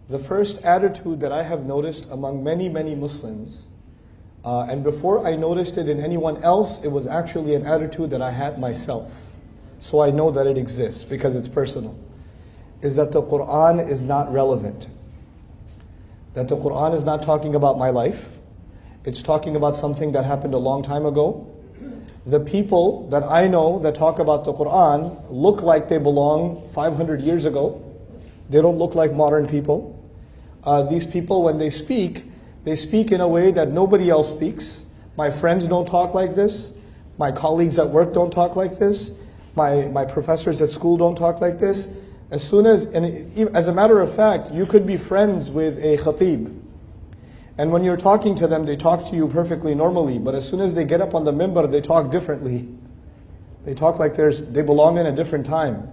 The first attitude that I have noticed among many, many Muslims, and before I noticed it in anyone else, it was actually an attitude that I had myself. So I know that it exists because it's personal. Is that the Quran is not relevant. That the Quran is not talking about my life. It's talking about something that happened a long time ago. The people that I know that talk about the Quran look like they belong 500 years ago. They don't look like modern people. These people, when they speak in a way that nobody else speaks. My friends don't talk like this. My colleagues at work don't talk like this. My professors at school don't talk like this. As a matter of fact, you could be friends with a khatib. And when you're talking to them, they talk to you perfectly normally. But as soon as they get up on the minbar, they talk differently. They talk like they belong in a different time.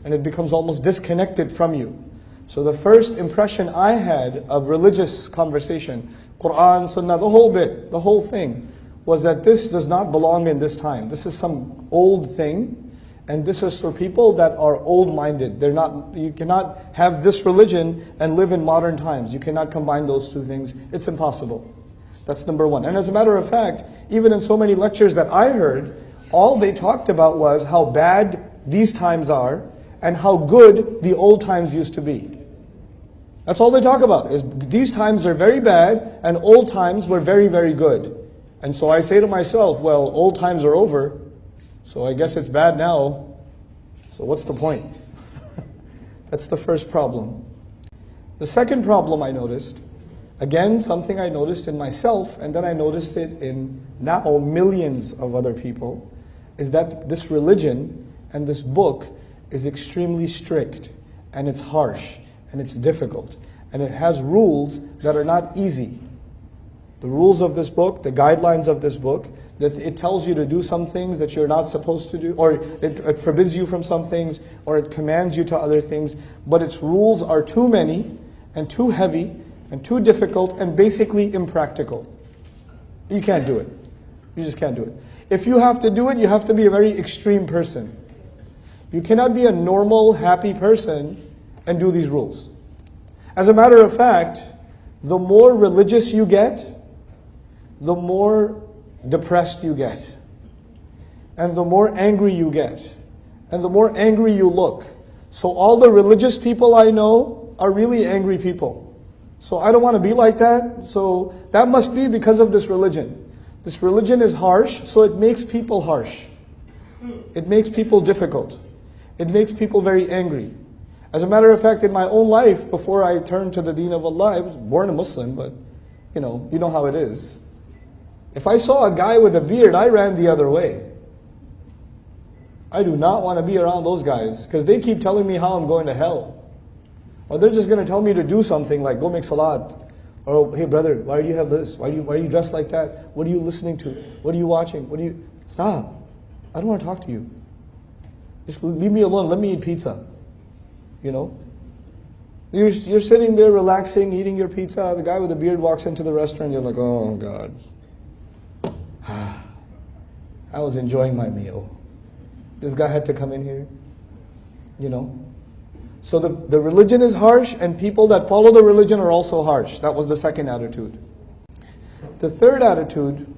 And it becomes almost disconnected from you. So the first impression I had of religious conversation, Quran, Sunnah, the whole bit, the whole thing, was that this does not belong in this time. This is some old thing. And this is for people that are old-minded. You cannot have this religion and live in modern times. You cannot combine those two things. It's impossible. That's number one. And as a matter of fact, even in so many lectures that I heard, all they talked about was how bad these times are and how good the old times used to be. That's all they talk about, is these times are very bad and old times were very, very good. And so I say to myself, well, old times are over, so I guess it's bad now. So what's the point? That's the first problem. The second problem I noticed, again, something I noticed in myself, and then I noticed it in now millions of other people, is that this religion and this book is extremely strict, and it's harsh, and it's difficult, and it has rules that are not easy. The rules of this book, the guidelines of this book, that it tells you to do some things that you're not supposed to do, or it forbids you from some things, or it commands you to other things, but its rules are too many, and too heavy, and too difficult, and basically impractical. You can't do it. You just can't do it. If you have to do it, you have to be a very extreme person. You cannot be a normal, happy person and do these rules. As a matter of fact, the more religious you get, the more depressed you get. And the more angry you get. And the more angry you look. So all the religious people I know are really angry people. So I don't want to be like that. So that must be because of this religion. This religion is harsh, so it makes people harsh. It makes people difficult. It makes people very angry. As a matter of fact, in my own life, before I turned to the deen of Allah, I was born a Muslim, but you know how it is. If I saw a guy with a beard, I ran the other way. I do not want to be around those guys, because they keep telling me how I'm going to hell. Or they're just going to tell me to do something like go make salat. Or, hey brother, why do you have this? Why are you dressed like that? What are you listening to? What are you watching? Stop. I don't want to talk to you. Just leave me alone. Let me eat pizza. You're sitting there relaxing, eating your pizza. The guy with the beard walks into the restaurant. You're like, oh God. I was enjoying my meal. This guy had to come in here. So the religion is harsh, and people that follow the religion are also harsh. That was the second attitude. The third attitude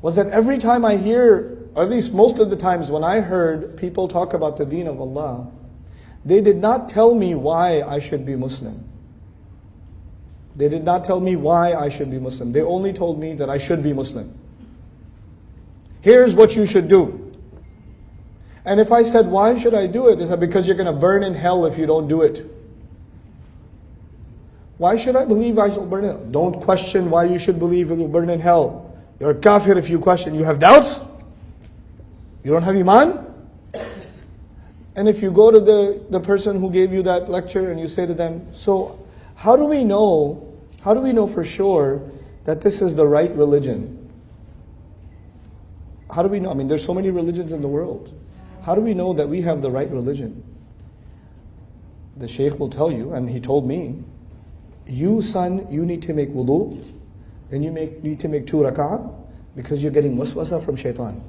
was that every time I hear, or at least most of the times when I heard people talk about the deen of Allah, they did not tell me why I should be Muslim. They did not tell me why I should be Muslim. They only told me that I should be Muslim. Here's what you should do. And if I said, why should I do it? They said, because you're going to burn in hell if you don't do it. Why should I believe I shall burn in hell? Don't question why you should believe it will burn in hell. You're a kafir if you question. You have doubts? You don't have iman? And if you go to the person who gave you that lecture and you say to them, so how do we know for sure that this is the right religion? How do we know? I mean, there's so many religions in the world. How do we know that we have the right religion? The Shaykh will tell you, and he told me, you son, you need to make wudu, then you need to make 2 rak'ah, because you're getting waswasa from shaitan.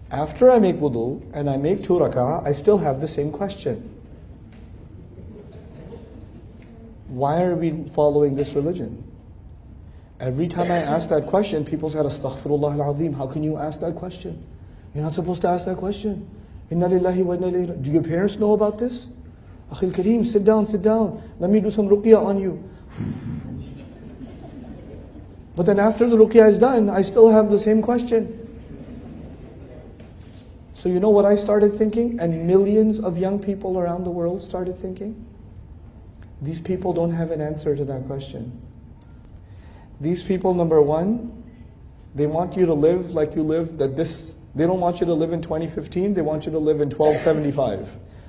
After I make wudu and I make 2 rak'ah, I still have the same question. Why are we following this religion? Every time I ask that question, people say, Astaghfirullah al-Azim. How can you ask that question? You're not supposed to ask that question. Inna lillahi wa inna ilayhi. Do your parents know about this? Akhil Kareem, sit down, sit down. Let me do some ruqyah on you. But then after the ruqyah is done, I still have the same question. So you know what I started thinking? And millions of young people around the world started thinking? These people don't have an answer to that question. These people, number one, they want you to live like you live, they don't want you to live in 2015, they want you to live in 1275.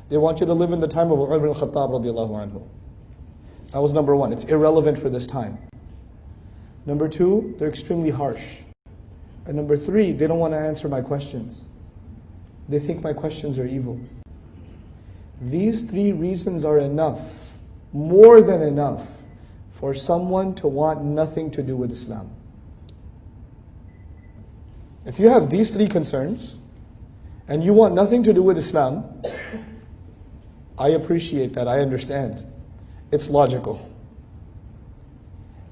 They want you to live in the time of Umar ibn Khattab radiallahu anhu. That was number one. It's irrelevant for this time. Number two, they're extremely harsh. And number three, they don't want to answer my questions. They think my questions are evil. These three reasons are enough, more than enough, for someone to want nothing to do with Islam. If you have these three concerns, and you want nothing to do with Islam, I appreciate that, I understand. It's logical.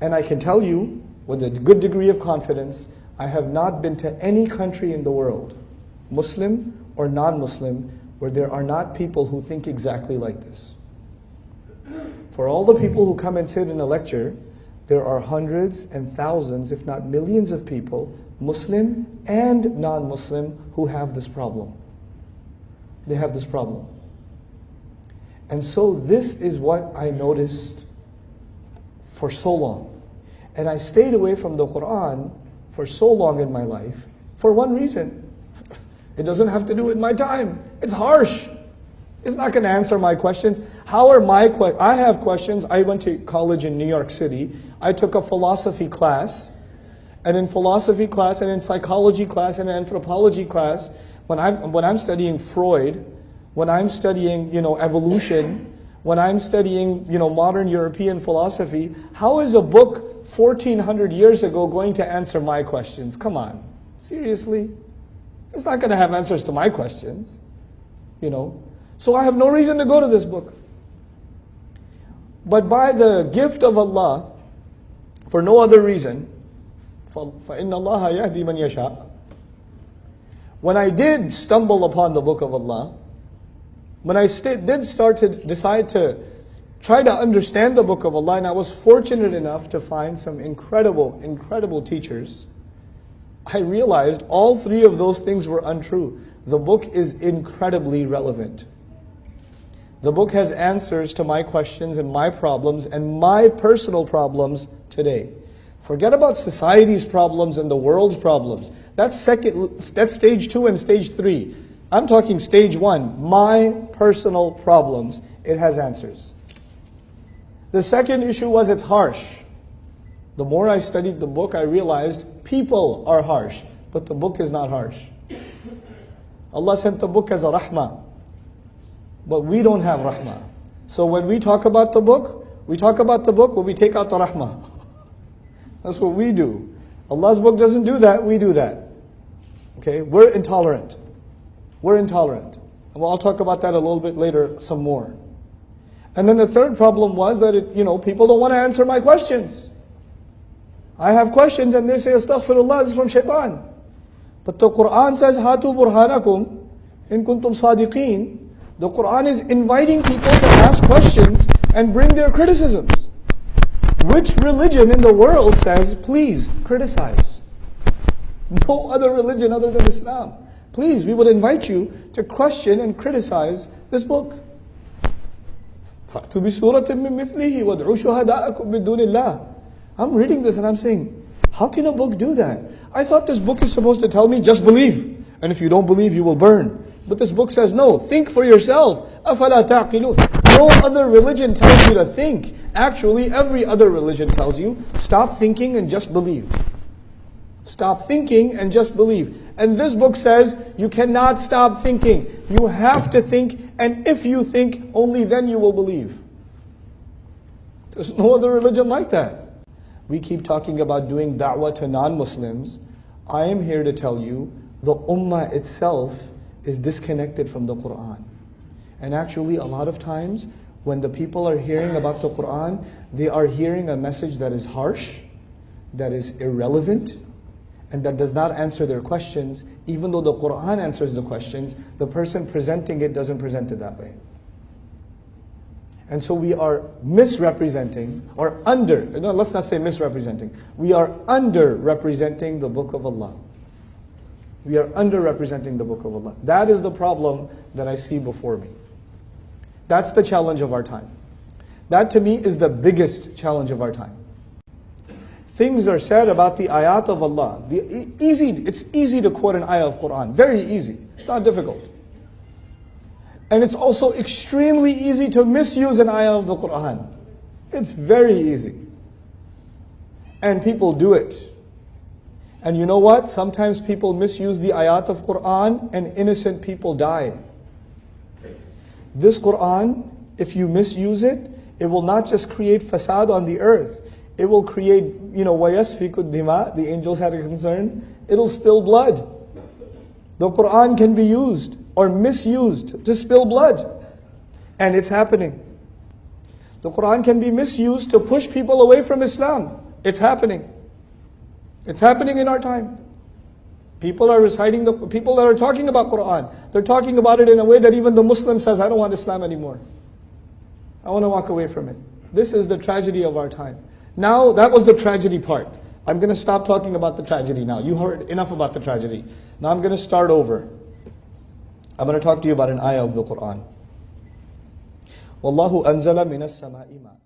And I can tell you, with a good degree of confidence, I have not been to any country in the world, Muslim or non-Muslim, where there are not people who think exactly like this. For all the people who come and sit in a lecture, there are hundreds and thousands, if not millions of people, Muslim and non-Muslim, who have this problem. They have this problem. And so this is what I noticed for so long. And I stayed away from the Quran for so long in my life for one reason. It doesn't have to do with my time. It's harsh. It's not going to answer my questions. How are my questions? I have questions. I went to college in New York City. I took a philosophy class. And in philosophy class, and in psychology class, and in anthropology class, when I'm studying Freud, when I'm studying, evolution, when I'm studying, modern European philosophy, how is a book 1400 years ago going to answer my questions? Come on, seriously? It's not going to have answers to my questions, So I have no reason to go to this book. But by the gift of Allah, for no other reason, فَإِنَّ اللَّهَ يَهْدِي مَنْ يَشَاءُ. When I did stumble upon the book of Allah, when I did decide to try to understand the book of Allah, and I was fortunate enough to find some incredible, incredible teachers, I realized all three of those things were untrue. The book is incredibly relevant. The book has answers to my questions and my problems and my personal problems today. Forget about society's problems and the world's problems. That's stage 2 and stage 3. I'm talking stage 1, my personal problems. It has answers. The second issue was it's harsh. The more I studied the book, I realized people are harsh, but the book is not harsh. Allah sent the book as a rahmah, but we don't have rahmah. So when we talk about the book, but we take out the rahmah. That's what we do. Allah's book doesn't do that, we do that. Okay, we're intolerant. We're intolerant. And I'll talk about that a little bit later, some more. And then the third problem was that people don't want to answer my questions. I have questions and they say, Astaghfirullah, this is from shaitan. But the Quran says, Hatu burhanakum in kuntum sadiqeen. The Quran is inviting people to ask questions and bring their criticisms. Which religion in the world says, please, criticize? No other religion other than Islam. Please, we would invite you to question and criticize this book. فَأْتُوا بِسُورَةٍ مِّن مِثْلِهِ وَادْعُوا شُهَدَاءَكُمْ مِن دُونِ اللَّهِ. I'm reading this and I'm saying, how can a book do that? I thought this book is supposed to tell me, just believe. And if you don't believe, you will burn. But this book says, no, think for yourself. أَفَلَا تَعْقِلُونَ. No other religion tells you to think. Actually, every other religion tells you, stop thinking and just believe. Stop thinking and just believe. And this book says, you cannot stop thinking. You have to think, and if you think, only then you will believe. There's no other religion like that. We keep talking about doing da'wah to non-Muslims. I am here to tell you, the ummah itself is disconnected from the Quran. And actually, a lot of times, when the people are hearing about the Quran, they are hearing a message that is harsh, that is irrelevant, and that does not answer their questions. Even though the Quran answers the questions, the person presenting it doesn't present it that way. And so we are misrepresenting, or let's not say misrepresenting. We are underrepresenting the Book of Allah. We are underrepresenting the Book of Allah. That is the problem that I see before me. That's the challenge of our time. That to me is the biggest challenge of our time. Things are said about the ayat of Allah. It's easy to quote an ayah of Quran. Very easy. It's not difficult. And it's also extremely easy to misuse an ayah of the Quran. It's very easy. And people do it. And you know what? Sometimes people misuse the ayat of Quran and innocent people die. This Quran, if you misuse it, it will not just create fasad on the earth. It will create, وَيَسْفِكُ الدِّمَاء, the angels had a concern. It'll spill blood. The Quran can be used or misused to spill blood. And it's happening. The Quran can be misused to push people away from Islam. It's happening. It's happening in our time. People are reciting people that are talking about Quran, they're talking about it in a way that even the Muslim says, I don't want Islam anymore. I want to walk away from it. This is the tragedy of our time. Now, that was the tragedy part. I'm going to stop talking about the tragedy now. You heard enough about the tragedy. Now I'm going to start over. I'm going to talk to you about an ayah of the Quran. Wallahu anzala minas sama'i ma'an.